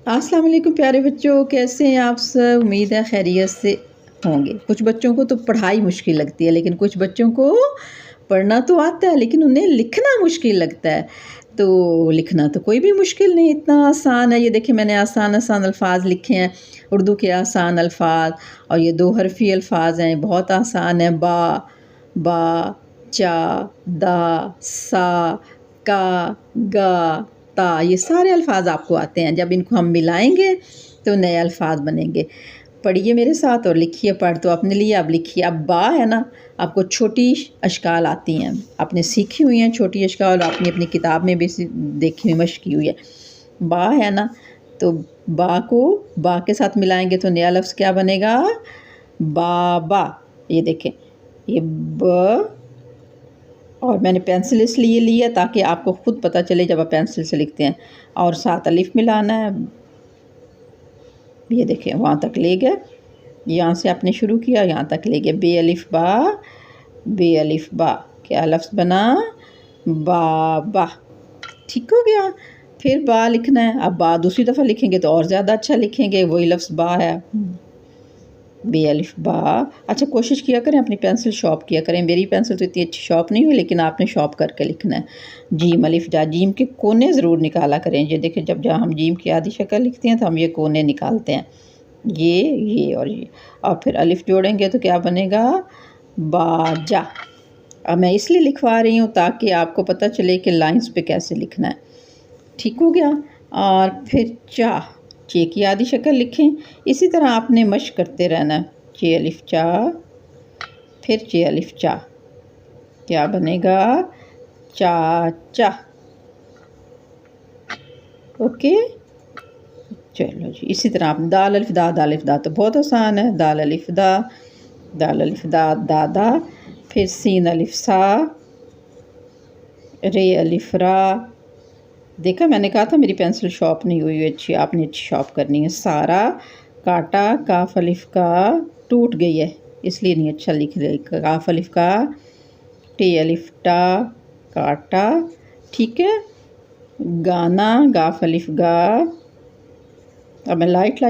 अस्सलाम वालेकुम प्यारे बच्चों, कैसे हैं आप सब। उम्मीद है खैरियत से होंगे। कुछ बच्चों को तो पढ़ाई मुश्किल लगती है, लेकिन कुछ बच्चों को पढ़ना तो आता है लेकिन उन्हें लिखना मुश्किल लगता है। तो लिखना तो कोई भी मुश्किल नहीं, इतना आसान है। ये देखिए मैंने आसान आसान अल्फाज लिखे हैं, उर्दू के आसान अल्फाज। और ये दो हरफी अल्फाज हैं, बहुत आसान है। बा, बा, चा, दा, सा, का, गा, ता, ये सारे अल्फाज आपको आते हैं। जब इनको हम मिलाएंगे तो नए अल्फाज बनेंगे। पढ़िए मेरे साथ और लिखिए। पढ़ तो अपने लिए, अब लिखिए। अब बा है ना, आपको छोटी अशकाल आती हैं, आपने सीखी हुई हैं छोटी अशकाल, आपने अपनी किताब में भी देखी हुई, मश्क की हुई है। बा है ना, तो बा को बा के साथ मिलाएंगे तो नया लफ्ज़ क्या बनेगा? बाबा। ये देखें, ये ब, और मैंने पेंसिल इसलिए ली है ताकि आपको ख़ुद पता चले जब आप पेंसिल से लिखते हैं। और साथ अलिफ मिलाना है। ये देखें, वहाँ तक ले गए, यहाँ से आपने शुरू किया, यहाँ तक ले गए। बे अलिफ बा, बे अलिफ बा, क्या लफ्ज़ बना? बाबा। ठीक हो गया। फिर बा लिखना है। अब बा दूसरी दफ़ा लिखेंगे तो और ज़्यादा अच्छा लिखेंगे, वही लफ्ज़ बा है। बे अलिफ बा। अच्छा, कोशिश किया करें अपनी पेंसिल शॉर्प किया करें। मेरी पेंसिल तो इतनी अच्छी शॉर्प नहीं हुई, लेकिन आपने शॉर्प करके लिखना है। जीम अलिफ जा, जीम के कोने ज़रूर निकाला करें। ये देखिए, जब जहाँ हम जीम की आधी शक्ल लिखते हैं तो हम ये कोने निकालते हैं, ये और ये। और फिर अलिफ जोड़ेंगे तो क्या बनेगा? बाजा। अब मैं इसलिए लिखवा रही हूँ ताकि आपको पता चले कि लाइंस पे कैसे लिखना है। ठीक हो गया। और फिर चा, चे की आधी शक्ल लिखें। इसी तरह आपने मश्क करते रहना। चे अलिफ चा, फिर चे अलिफ चा, क्या बनेगा? चाचा। ओके, चलो जी। इसी तरह आप दाल अलिफ दा, दाल अलिफ दा तो बहुत आसान है। दाल अलिफ दा, दाल अलिफ दा, दादा। फिर सीन अलिफ सा, रे अलिफ रा। देखा, मैंने कहा था मेरी पेंसिल शॉर्प नहीं हुई अच्छी, आपने अच्छी शॉर्प करनी है। सारा, काटा, काफ अलिफ का टूट गई है इसलिए नहीं अच्छा लिख रही। काफ अलिफ का, टे अलिफ टा, काटा। ठीक है। गाना, गाफ अलिफ गा। अब मैं लाइट